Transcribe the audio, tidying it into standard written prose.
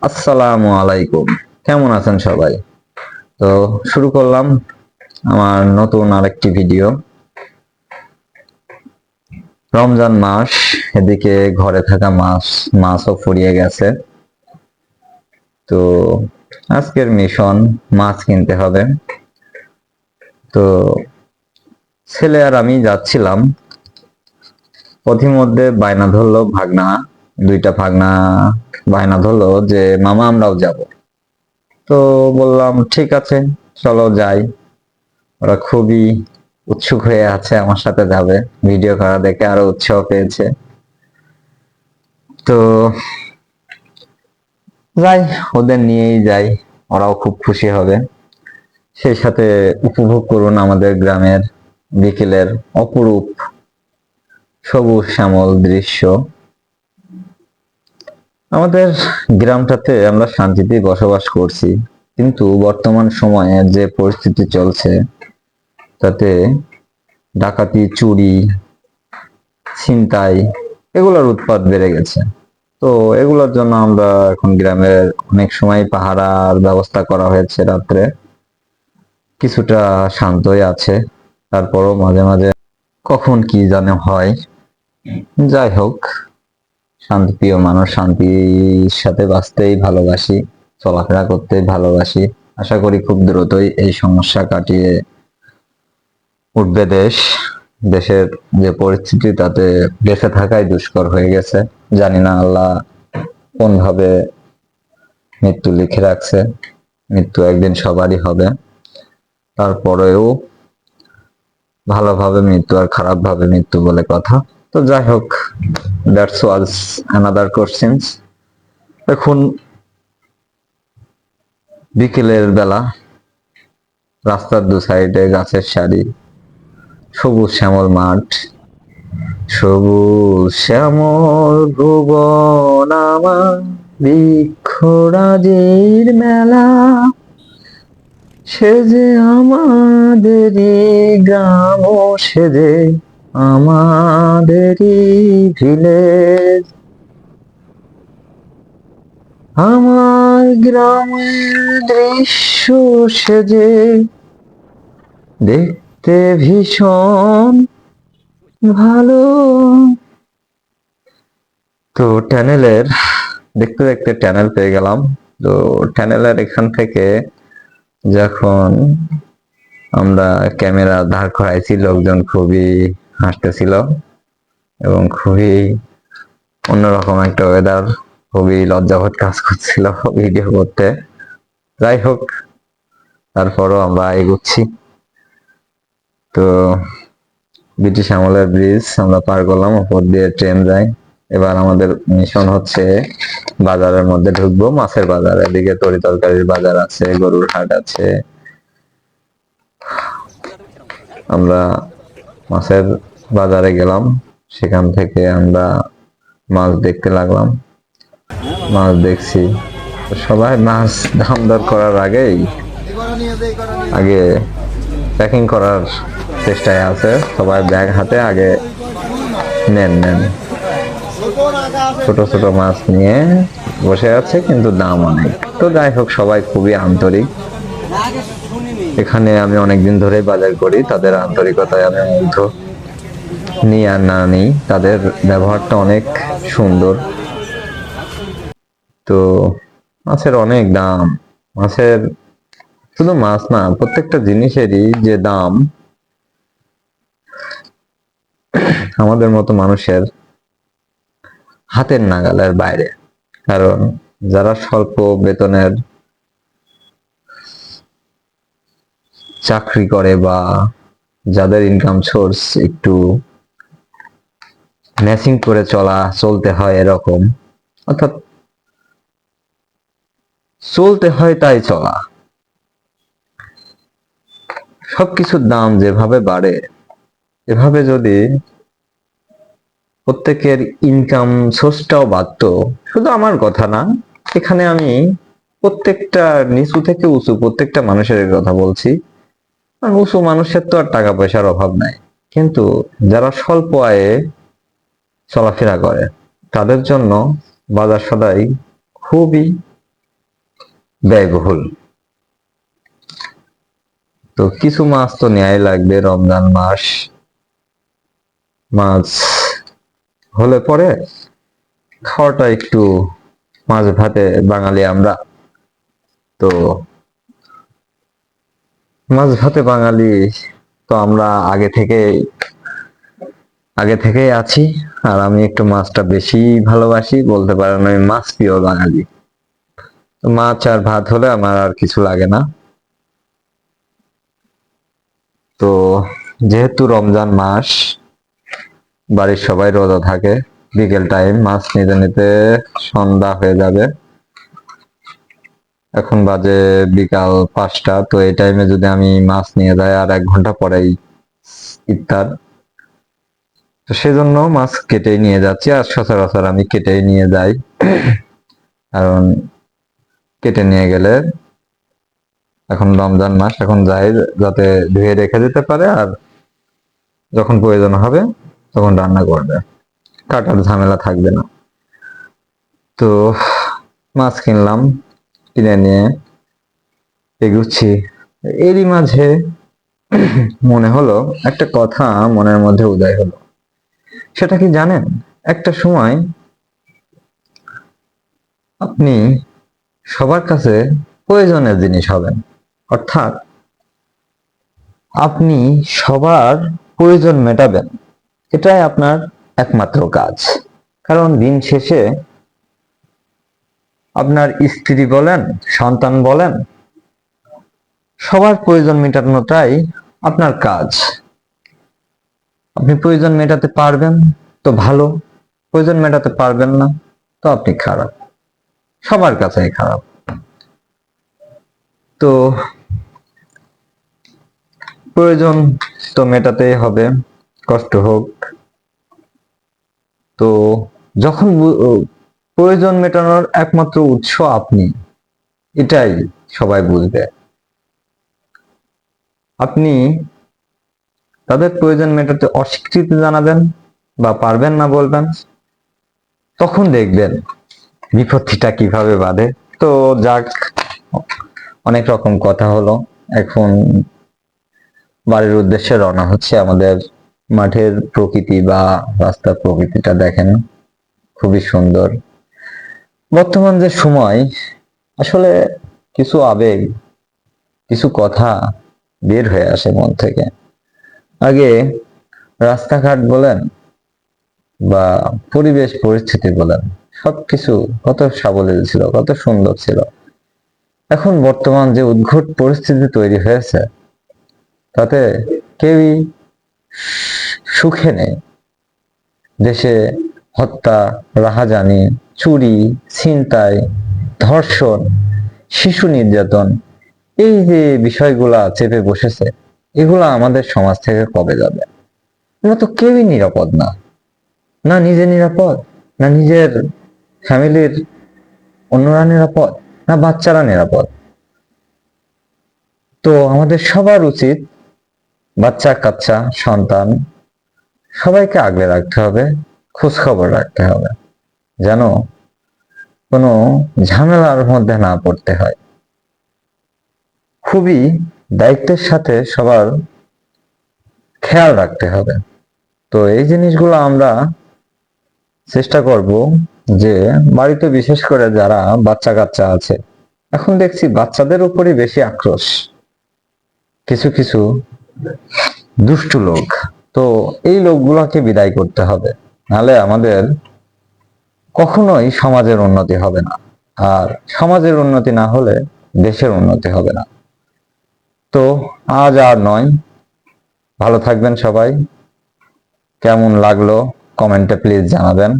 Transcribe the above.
আসসালামু আলাইকুম। কেমন আছেন সবাই? তো শুরু করলাম আমার নতুন আরেকটি ভিডিও। রমজান মাস, এদিকে ঘরে থাকা মাছও ফুরিয়ে গেছে। তো আজকের মিশন, মাছ কিনতে হবে। তো ছেলে আর আমি যাচ্ছিলাম, পথিমধ্যে বায়না ধরলো ভাগনা, দুইটা ভাগনা বায়না ধরলো যে মামা আমরাও যাব। তো বললাম ঠিক আছে, চলো যাই। ওরা খুবই উৎসুক হয়ে আছে, আমার সাথে যাবে। ভিডিও করা দেখে আরো উৎসাহ পেয়েছে। তো যাই, ওদের নিয়েই যাই, ওরাও খুব খুশি হবে। সেই সাথে উপভোগ করুন আমাদের গ্রামের বিকেলের অপরূপ সবুজ শ্যামল দৃশ্য। আমাদের গ্রামটাতে আমরা শান্তিতেই বসবাস করছি, কিন্তু বর্তমান সময়ে যে পরিস্থিতি চলছে তাতে ডাকাতি, চুরি, ছিনতাই এগুলোর উৎপাত বেড়ে গেছে। তো এগুলোর জন্য আমরা এখন গ্রামের অনেক সময় পাহারার ব্যবস্থা করা হয়েছে রাত্রে। কিছুটা শান্তই আছে, তারপরও মাঝে মাঝে কখন কি জানে হয়। যাই হোক, শান্তিপ্রিয় মানুষ, শান্তির সাথে বাঁচতেই ভালোবাসি, চলাফেরা করতেই ভালোবাসি। আশা করি খুব দ্রুতই এই সমস্যা কাটিয়ে উঠবে দেশ। দেশের যে পরিস্থিতি তাতে বেঁচে থাকাই দুষ্কর হয়ে গেছে। জানি না আল্লাহ কোন ভাবে মৃত্যু লিখে রাখছে। মৃত্যু একদিন সবারই হবে, তারপরেও ভালোভাবে মৃত্যু আর খারাপ ভাবে মৃত্যু বলে কথা। তো যাই হোক, দ্যাটস ওয়াজ অ্যানাদার কোশ্চেন্স। এখন বিকেলের বেলা, রাস্তার দু সাইডে গাছের সারি, সবুজ শ্যামল মাঠ, সবুজ শ্যামল ভুবন আমার, বৃক্ষরাজির মেলা, সে যে আমাদেরই গ্রাম, সে যে আমাদেরই ভিলেজ। আমার গ্রামের দৃশ্য সে যে দেখতে ভীষণ ভালো। তো টানেলের দেখতে দেখতে টানেল পেয়ে গেলাম। তো টানেলের এখান থেকে যখন আমরা ক্যামেরা দাঁড় করাইছি, লোকজন খুবই হাসতেছিল এবং খুবই অন্যরকম একটা ওয়েদার, খুবই লজ্জাবোধ কাজ করছিল ভিডিও করতে। যাই হোক, তারপরও আমরা এগোচ্ছি। তো ব্রিটিশ আমলের ব্রিজ আমরা পার করলাম, উপর দিয়ে ট্রেন যায়। এবার আমাদের মিশন হচ্ছে বাজারের মধ্যে ঢুকবো, মাছের বাজার। এদিকে তরি তরকারির বাজার আছে, গরুর হাট আছে। আমরা মাছের বাজারে গেলাম, সেখান থেকে আমরা মাছ দেখতে লাগলাম। মাছ দেখছি, সবাই মাছ দাম দর করার আগে প্যাকিং করার চেষ্টায় আছে। সবাই ব্যাগ হাতে আগে নেন নেন, ছোট ছোট মাছ নিয়ে বসে আছে, কিন্তু দাম অনেক। তো যাই হোক, সবাই খুবই আন্তরিক। এখানে আমি অনেকদিন ধরে বাজার করি, তাদের আন্তরিকতায় আমি মুগ্ধ। নি আর না নি, তাদের ব্যবহারটা অনেক সুন্দর। তো মাছের অনেক দাম। মাছের, শুধু মাছ না, প্রত্যেকটা জিনিসেরই যে দাম আমাদের মতো মানুষের হাতের নাগালের বাইরে। কারণ যারা স্বল্প বেতনের চাকরি করে বা যাদের ইনকাম সোর্স একটু ম্যাচিং করে চলতে হয় এরকম, অর্থাৎ চলতে হয় তাই চলা, সবকিছুর দাম যেভাবে বাড়ে, এভাবে যদি প্রত্যেকের ইনকাম সোর্সটাও বাড়তো, শুধু আমার কথা না, এখানে আমি প্রত্যেকটা নিচু থেকে উঁচু প্রত্যেকটা মানুষের কথা বলছি। আর উঁচু মানুষের তো আর টাকা পয়সার অভাব নাই, কিন্তু যারা স্বল্প আয়ে চলাফেরা করে তাদের জন্য বাজার সদাই খুবই ব্যয়বহুল। তো কিছু মাছ তো নেয়াই লাগবে, রমজান মাস, মাছ হলে পরে খাওয়াটা একটু, মাছ ভাতে বাঙালি আমরা, তো মাছ ভাতে বাঙালি, তো আমরা আগে থেকেই আছি। আর আমি একটু মাছটা বেশি ভালোবাসি, বলতে পারেন আমি মাছ প্রিয় বাঙালি। তো মাছ আর ভাত হলে আমার আর কিছু লাগে না। তো যেহেতু রমজান মাস, বাড়ির সবাই রোজা থাকে, বিকেল টাইম মাছ নিতে নিতে সন্ধ্যা হয়ে যাবে। এখন বাজে বিকাল 5টা, তো এই টাইমে যদি আমি মাছ নিয়ে যাই আর 1 ঘন্টা পরেই ইফতার, তো সেজন্য মাছ কেটেই নিয়ে যাচ্ছি। আর সচরাচর আমি কেটেই নিয়ে যাই, কারণ কেটে নিয়ে গেলে এখন রমজান মাস, এখন যাই যাতে ধুয়ে রেখে দিতে পারে, আর যখন প্রয়োজন হবে তখন রান্না করবে, কাটার ঝামেলা থাকবে না। তো মাছ কিনলাম, কিনে নিয়ে এগুচ্ছি। এরই মাঝে মনে হলো একটা কথা, মনের মধ্যে উদয় হলো। সেটা কি জানেন? একটা সময় আপনি সবার কাছে প্রয়োজনের জিনিস হবেন, অর্থাৎ আপনি সবার প্রয়োজন মেটাবেন, এটাই আপনার একমাত্র কাজ। কারণ দিন শেষে আপনার স্ত্রী বলেন, সন্তান বলেন, সবার প্রয়োজন মেটানোটাই আপনার কাজ। আপনি প্রয়োজন মেটাতে পারবেন তো ভালো, প্রয়োজন মেটাতে পারবেন না তো আপনি খারাপ, সবার কাছেই খারাপ। তো প্রয়োজন তো মেটাতেই হবে, কষ্ট হোক। তো যখন প্রয়োজন মেটানোর একমাত্র উৎস আপনি, এটাই সবাই বুঝবে। আপনি তাদের প্রয়োজন মেটাতে অস্বীকৃতি জানাবেন বা পারবেন না বলবেন, তখন দেখবেন বিপত্তিটা কিভাবে বাধে। তো যাক, অনেক রকম কথা হলো, এখন বাড়ির উদ্দেশ্যে রওনা হচ্ছে। আমাদের মাঠের প্রকৃতি বা রাস্তার প্রকৃতিটা দেখেন, খুবই সুন্দর। বর্তমান যে সময়, আসলে কিছু আবেগ, কিছু কথা বের হয়ে আসে মন থেকে। আগে রাস্তাঘাট বলেন বা পরিবেশ পরিস্থিতি বলেন, সবকিছু কত সাবলীল ছিল, কত সুন্দর ছিল। এখন বর্তমান যে উদ্ভট পরিস্থিতি তৈরি হয়েছে, তাতে কেউই সুখে নেই। দেশে হত্যা, রাহাজানি, চুরি, ছিনতাই, ধর্ষণ, শিশু নির্যাতন, এই যে বিষয়গুলা চেপে বসেছে, এগুলা আমাদের সমাজ থেকে কবে যাবে? আমরা তো কেউই নিরাপদ না, না নিজে নিরাপদ, না নিজের ফ্যামিলির অন্যরা নিরাপদ, না বাচ্চারা নিরাপদ। তো আমাদের সবার উচিত বাচ্চা কাচ্চা সন্তান সবাইকে আগলে রাখতে হবে, খোঁজ খবর রাখতে হবে, যেন কোনো ঝামেলার মধ্যে না পড়তে হয়। খুবই দায়িত্বের সাথে সবার খেয়াল রাখতে হবে। তো এই জিনিসগুলো আমরা চেষ্টা করব যে বাড়িতে, বিশেষ করে যারা বাচ্চা কাচ্চা আছে, এখন দেখছি বাচ্চাদের উপরই বেশি আক্রোশ কিছু কিছু দুষ্টু লোক। তো এই লোকগুলোকে বিদায় করতে হবে, নাহলে আমাদের কখনোই সমাজের উন্নতি হবে না। আর সমাজের উন্নতি না হলে দেশের উন্নতি হবে না। তো আজ আর নয়, ভালো থাকবেন সবাই। কেমন লাগলো কমেন্টে প্লিজ জানাবেন।